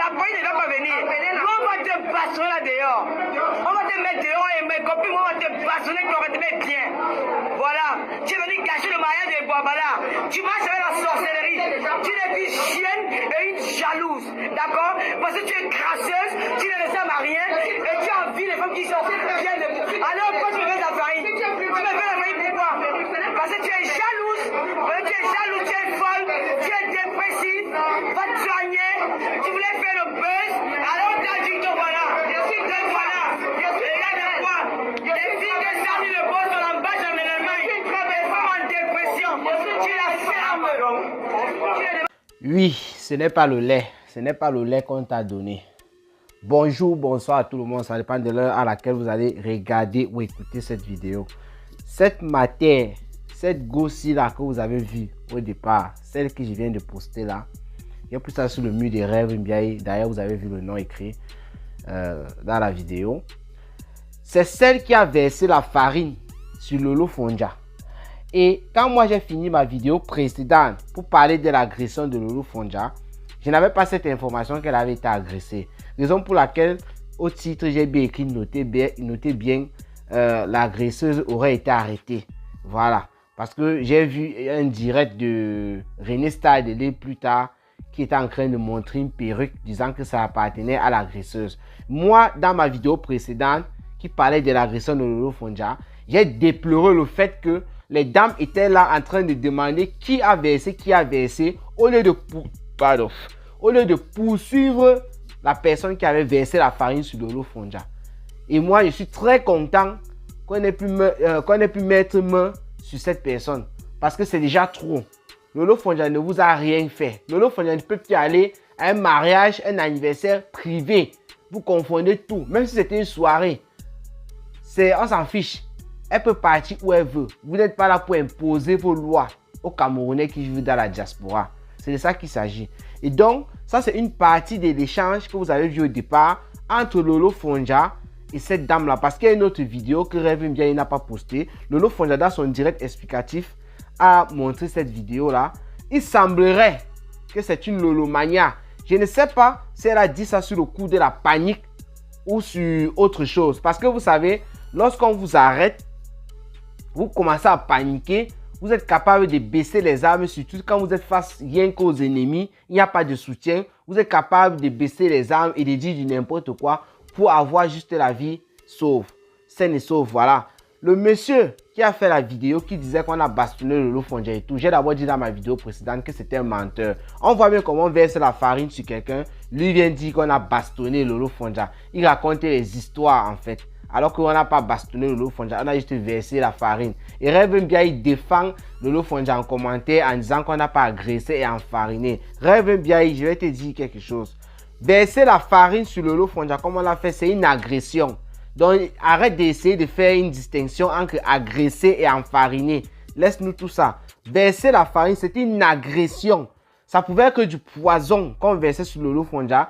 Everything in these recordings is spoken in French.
La police ne va pas venir. Nous, on va te bastonner là dehors. On va te mettre dehors et mes copines, on va te bastonner, on va te mettre bien. Voilà. Tu es venu cacher le mariage de Boabala. Tu marches avec la sorcellerie. Tu es une chienne et une jalouse. D'accord? Parce que tu es crasseuse, tu ne ressembles à rien et tu envies les femmes qui sont bien de vous. Alors, pourquoi tu me fais la farine? Tu me fais la farine pourquoi? Parce que tu es jalouse, tu es folle, tu es dépressive, va te soigner, tu voulais faire le buzz, alors tu as dit que voilà. Donc voilà, regarde-moi, les filles de Samy le boss, on l'embâche en Allemagne, les femmes en dépression, tu la fermes. Oui, ce n'est pas le lait, ce n'est pas le lait qu'on t'a donné. Bonjour, bonsoir à tout le monde, ça dépend de l'heure à laquelle vous allez regarder ou écouter cette vidéo. Cette matière, cette gosse là que vous avez vue au départ, celle que je viens de poster là, il y a plus ça sur le mur des rêves, d'ailleurs vous avez vu le nom écrit dans la vidéo. C'est celle qui a versé la farine sur Lolo Fonja. Et quand moi j'ai fini ma vidéo précédente pour parler de l'agression de Lolo Fonja, je n'avais pas cette information qu'elle avait été agressée. Raison pour laquelle au titre j'ai bien écrit notez bien l'agresseuse aurait été arrêtée. Voilà. Parce que j'ai vu un direct de René Stardele plus tard qui était en train de montrer une perruque disant que ça appartenait à l'agresseuse. Moi, dans ma vidéo précédente qui parlait de l'agression de Lolo Fonja, j'ai déploré le fait que les dames étaient là en train de demander qui a versé au lieu de poursuivre la personne qui avait versé la farine sur Lolo Fonja. Et moi, je suis très content qu'on ait pu mettre main sur cette personne. Parce que c'est déjà trop. Lolo Fonja ne vous a rien fait. Lolo Fonja ne peut plus aller à un mariage, un anniversaire privé. Vous confondez tout. Même si c'était une soirée. On s'en fiche. Elle peut partir où elle veut. Vous n'êtes pas là pour imposer vos lois aux Camerounais qui vivent dans la diaspora. C'est de ça qu'il s'agit. Et donc, ça c'est une partie de l'échange que vous avez vu au départ entre Lolo Fonja et cette dame-là. Parce qu'il y a une autre vidéo que Rêve bien il n'a pas postée. Lolo Fonja dans son direct explicatif a montré cette vidéo-là. Il semblerait que c'est une Lolomania. Je ne sais pas si elle a dit ça sur le coup de la panique ou sur autre chose. Parce que vous savez, lorsqu'on vous arrête, vous commencez à paniquer. Vous êtes capable de baisser les armes, surtout quand vous êtes face rien qu'aux ennemis. Il n'y a pas de soutien. Vous êtes capable de baisser les armes et de dire du n'importe quoi pour avoir juste la vie sauve. Saine et sauve, voilà. Le monsieur qui a fait la vidéo qui disait qu'on a bastonné Lolo Fonja et tout, j'ai d'abord dit dans ma vidéo précédente que c'était un menteur. On voit bien comment on verse la farine sur quelqu'un. Lui vient dire qu'on a bastonné Lolo Fonja. Il racontait les histoires en fait. Alors qu'on n'a pas bastonné Lolo Fonja, on a juste versé la farine. Et Rêve bien, il défend Lolo Fonja en commentaire en disant qu'on n'a pas agressé et enfariné. Rêve bien, je vais te dire quelque chose. Verser la farine sur Lolo Fonja, comme on l'a fait, c'est une agression. Donc, arrête d'essayer de faire une distinction entre agresser et enfariner. Laisse-nous tout ça. Verser la farine, c'était une agression. Ça pouvait être que du poison qu'on versait sur Lolo Fonja.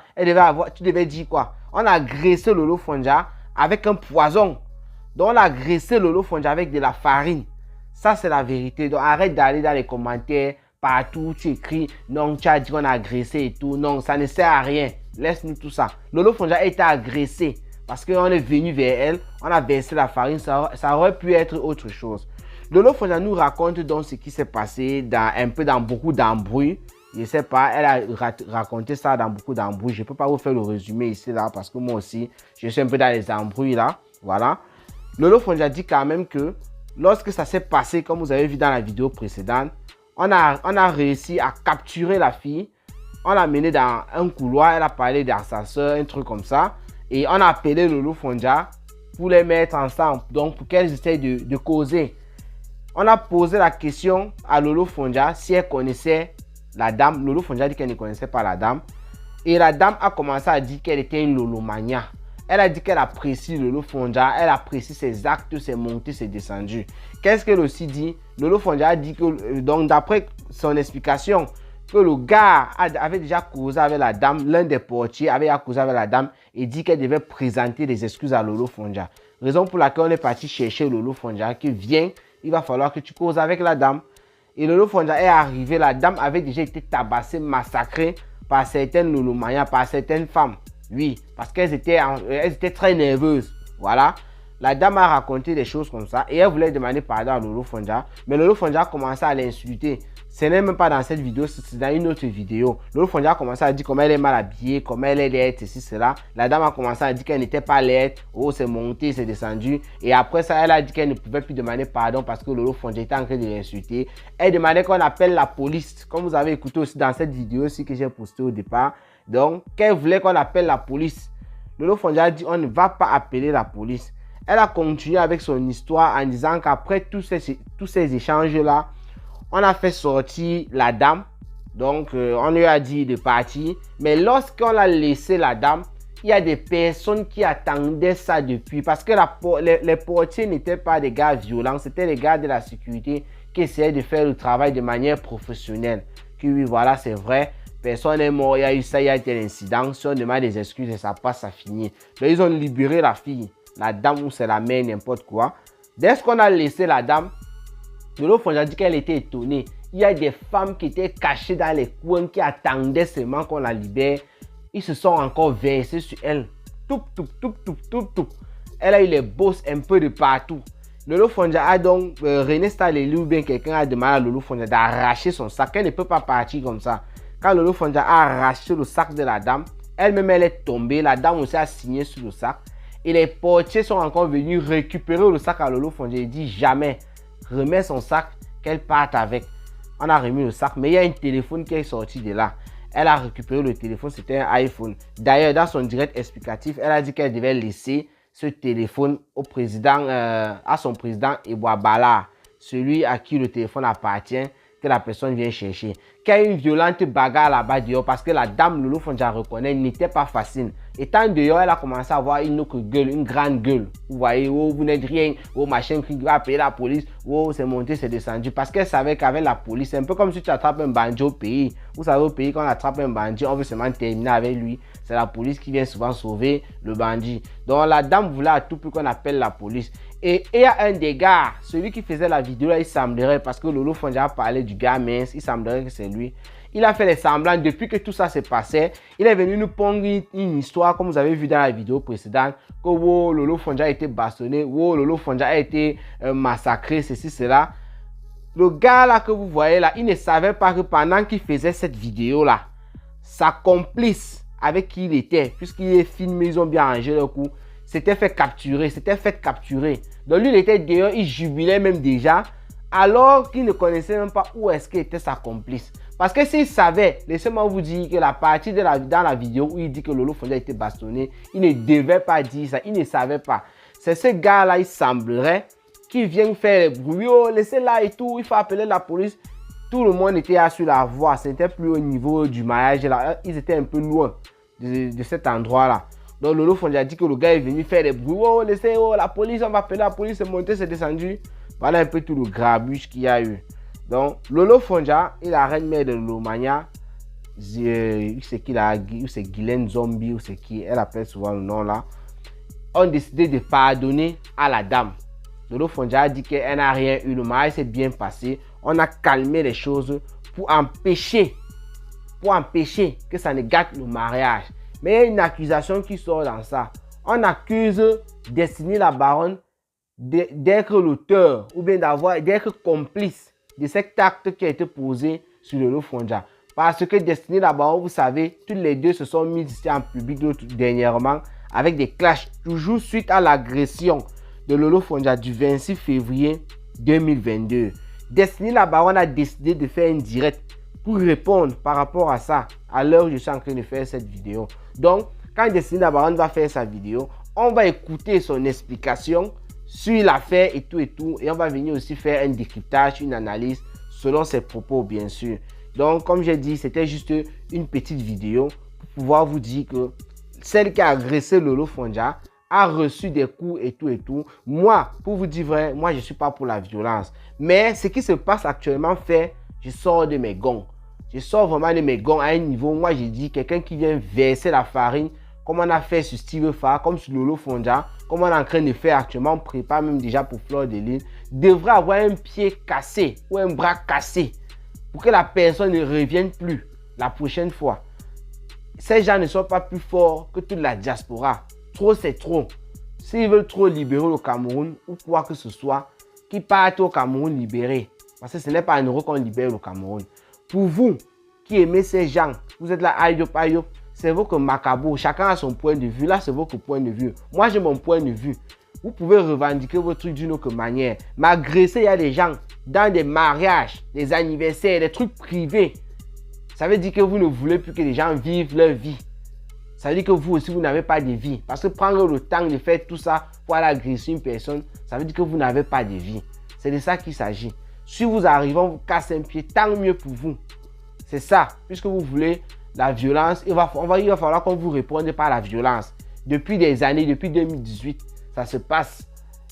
Tu devais dire quoi? On a agressé Lolo Fonja avec un poison. Donc, on a agressé Lolo Fonja avec de la farine. Ça, c'est la vérité. Donc, arrête d'aller dans les commentaires. Partout, tu écris, non, tu as dit qu'on a agressé et tout. Non, ça ne sert à rien. Laisse-nous tout ça. Lolo Fonja a été agressé parce qu'on est venu vers elle. On a versé la farine. Ça aurait pu être autre chose. Lolo Fonja nous raconte donc ce qui s'est passé dans beaucoup d'embrouilles. Je ne sais pas, elle a raconté ça dans beaucoup d'embrouilles. Je ne peux pas vous faire le résumé ici, là, parce que moi aussi, je suis un peu dans les embrouilles, là. Voilà. Lolo Fonja dit quand même que lorsque ça s'est passé, comme vous avez vu dans la vidéo précédente, on a réussi à capturer la fille. On l'a menée dans un couloir. Elle a parlé à sa soeur, un truc comme ça. Et on a appelé Lolo Fonja pour les mettre ensemble. Donc, pour qu'elles essayent de causer. On a posé la question à Lolo Fonja si elle connaissait la dame. Lolo Fonja dit qu'elle ne connaissait pas la dame. Et la dame a commencé à dire qu'elle était une Lolomania. Elle a dit qu'elle apprécie Lolo Fonja. Elle apprécie ses actes, ses montées, ses descendus. Qu'est-ce qu'elle aussi dit? Lolo Fonja a dit que, donc d'après son explication, que le gars avait déjà causé avec la dame. L'un des portiers avait causé avec la dame et dit qu'elle devait présenter des excuses à Lolo Fonja. Raison pour laquelle on est parti chercher Lolo Fonja qui vient. Il va falloir que tu causes avec la dame. Et Lolo Fonja est arrivé. La dame avait déjà été tabassée, massacrée par certaines Lolo Maya, par certaines femmes. Oui, parce qu'elles étaient très nerveuses. Voilà. La dame a raconté des choses comme ça et elle voulait demander pardon à Lolo Fonja. Mais Lolo Fonja a commencé à l'insulter. Ce n'est même pas dans cette vidéo, c'est dans une autre vidéo. Lolo Fonja a commencé à dire comment elle est mal habillée, comment elle est laide, ceci, cela. La dame a commencé à dire qu'elle n'était pas laide. Oh, c'est monté, c'est descendu. Et après ça, elle a dit qu'elle ne pouvait plus demander pardon parce que Lolo Fonja était en train de l'insulter. Elle demandait qu'on appelle la police. Comme vous avez écouté aussi dans cette vidéo aussi que j'ai postée au départ. Donc, qu'elle voulait qu'on appelle la police. Lolo Fonja a dit on ne va pas appeler la police. Elle a continué avec son histoire en disant qu'après tous ces échanges-là, on a fait sortir la dame. Donc, on lui a dit de partir. Mais lorsqu'on a laissé la dame, il y a des personnes qui attendaient ça depuis. Parce que les portiers n'étaient pas des gars violents. C'était les gars de la sécurité qui essayaient de faire le travail de manière professionnelle. Qui, oui, voilà, c'est vrai. Personne n'est mort. Il y a eu ça, il y a tel incident. Si on demande des excuses et ça passe, ça finit. Donc, ils ont libéré la fille. La dame ou c'est la mère, n'importe quoi. Dès qu'on a laissé la dame, Lolo Fonja dit qu'elle était étonnée. Il y a des femmes qui étaient cachées dans les coins qui attendaient seulement qu'on la libère. Ils se sont encore versés sur elle. Toup. Elle a eu les bosses un peu de partout. Lolo Fonja a donc, René Staleli ou bien quelqu'un a demandé à Lolo Fonja d'arracher son sac. Elle ne peut pas partir comme ça. Quand Lolo Fonja a arraché le sac de la dame, elle-même elle est tombée. La dame aussi a signé sur le sac. Et les portiers sont encore venus récupérer le sac à Lolo Fonja. Il dit jamais, remets son sac, qu'elle parte avec. On a remis le sac, mais il y a un téléphone qui est sorti de là. Elle a récupéré le téléphone, c'était un iPhone. D'ailleurs, dans son direct explicatif, elle a dit qu'elle devait laisser ce téléphone au président, à son président Ebouabala, celui à qui le téléphone appartient, que la personne vient chercher. Qu'il y a une violente bagarre là-bas dehors parce que la dame Lolo Fonja reconnaît n'était pas facile. Étant dehors, elle a commencé à avoir une autre gueule, une grande gueule. Vous voyez, oh, vous n'êtes rien, oh, machin qui va appeler la police, oh, c'est monté, c'est descendu. Parce qu'elle savait qu'avec la police, c'est un peu comme si tu attrapes un bandit au pays. Vous savez, au pays, quand on attrape un bandit, on veut seulement terminer avec lui. C'est la police qui vient souvent sauver le bandit. Donc la dame voulait à tout prix qu'on appelle la police. Et il y a un des gars, celui qui faisait la vidéo là, il semblerait, parce que Lolo Fonja a parlé du gars mince, il semblerait que c'est lui. Il a fait les semblants depuis que tout ça s'est passé. Il est venu nous pondre une histoire, comme vous avez vu dans la vidéo précédente, que wow, Lolo Fonja a été bastonné, wow, Lolo Fonja a été massacré, ceci, cela. Le gars là que vous voyez là, il ne savait pas que pendant qu'il faisait cette vidéo là, sa complice avec qui il était, puisqu'il est filmé, ils ont bien rangé le coup, s'était fait capturer, Donc lui, il était dehors, il jubilait même déjà, alors qu'il ne connaissait même pas où est-ce qu'était sa complice. Parce que s'il savait, laissez-moi vous dire que la partie dans la vidéo où il dit que Lolo Fonja a été bastonné, il ne devait pas dire ça, il ne savait pas. C'est ce gars-là, il semblerait, qui vient faire les bruits, oh, laissez là et tout, il faut appeler la police. Tout le monde était là sur la voie, c'était plus au niveau du maillage, là. Ils étaient un peu loin de cet endroit-là. Donc Lolo Fonja a dit que le gars est venu faire des bruits, oh, laissez, oh, la police, on va appeler la police, c'est monté, c'est descendu. Voilà un peu tout le grabuge qu'il y a eu. Donc, Lolo Fonja et la reine mère de Lomania, c'est Guylaine Zombie, ou c'est qui, elle appelle souvent le nom là, ont décidé de pardonner à la dame. Lolo Fonja a dit qu'elle n'a rien eu, le mariage s'est bien passé. On a calmé les choses pour empêcher que ça ne gâte le mariage. Mais il y a une accusation qui sort dans ça. On accuse Destiny la Baronne d'être l'auteur ou bien d'être complice de cet acte qui a été posé sur Lolo Fonja. Parce que Destiny la Baronne, vous savez, tous les deux se sont mis ici en public dernièrement avec des clashs, toujours suite à l'agression de Lolo Fonja du 26 février 2022. Destiny la Baronne a décidé de faire une direct pour répondre par rapport à ça, à l'heure où je suis en train de faire cette vidéo. Donc, quand Destiny la Baronne va faire sa vidéo, on va écouter son explication sur l'affaire et tout, et on va venir aussi faire un décryptage, une analyse selon ses propos, bien sûr. Donc, comme j'ai dit, c'était juste une petite vidéo pour pouvoir vous dire que celle qui a agressé Lolo Fonja a reçu des coups et tout. Moi, pour vous dire vrai, moi, je ne suis pas pour la violence. Mais ce qui se passe actuellement fait, je sors de mes gonds. Je sors vraiment de mes gonds à un niveau, moi, j'ai dit, quelqu'un qui vient verser la farine, comme on a fait sur Steve Farr, comme sur Lolo Fonja, comme on est en train de faire actuellement, on prépare même déjà pour Fleur de Lys, devrait avoir un pied cassé ou un bras cassé pour que la personne ne revienne plus la prochaine fois. ces gens ne sont pas plus forts que toute la diaspora. Trop, c'est trop. S'ils veulent trop libérer le Cameroun ou quoi que ce soit, qu'ils partent au Cameroun libérés. Parce que ce n'est pas en Europe qu'on libère le Cameroun. Pour vous qui aimez ces gens, vous êtes là, aïop, aïop, c'est votre macabo. Chacun a son point de vue. Là, c'est votre point de vue. Moi, j'ai mon point de vue. Vous pouvez revendiquer votre truc d'une autre manière. Mais agresser, il y a des gens dans des mariages, des anniversaires, des trucs privés. Ça veut dire que vous ne voulez plus que les gens vivent leur vie. Ça veut dire que vous aussi, vous n'avez pas de vie. Parce que prendre le temps de faire tout ça pour aller agresser une personne, ça veut dire que vous n'avez pas de vie. C'est de ça qu'il s'agit. Si vous arrivez, on vous casse un pied, tant mieux pour vous. C'est ça. Puisque vous voulez la violence, il va falloir qu'on vous réponde par la violence. Depuis des années, depuis 2018, ça se passe.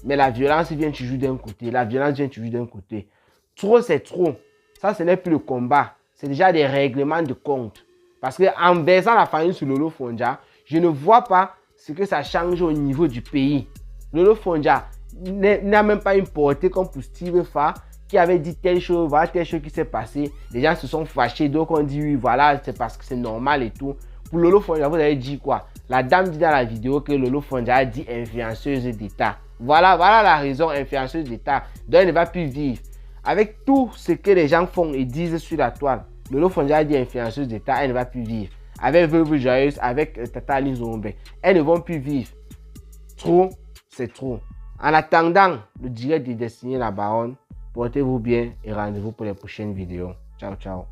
Mais la violence vient toujours d'un côté. La violence vient toujours d'un côté. Trop, c'est trop. Ça, ce n'est plus le combat. C'est déjà des règlements de compte. Parce qu'en versant la farine sur Lolo Fondja, je ne vois pas ce que ça change au niveau du pays. Lolo Fondja n'a même pas une portée comme pour Steve Fa qui avait dit telle chose, voilà telle chose qui s'est passée. Les gens se sont fâchés, donc on dit oui, voilà, c'est parce que c'est normal et tout. Pour Lolo Fondja, vous avez dit quoi? La dame dit dans la vidéo que Lolo Fondja a dit influenceuse d'État. Voilà la raison, influenceuse d'État. Donc elle ne va plus vivre. Avec tout ce que les gens font et disent sur la toile, Lolo Fondja a dit influenceuse d'État, elle ne va plus vivre. Avec Veuve Joyeuse, avec Tata Lizombe, elles ne vont plus vivre. Trop, c'est trop. En attendant le direct de Destiné la Baronne, portez-vous bien et rendez-vous pour les prochaines vidéos. Ciao, ciao.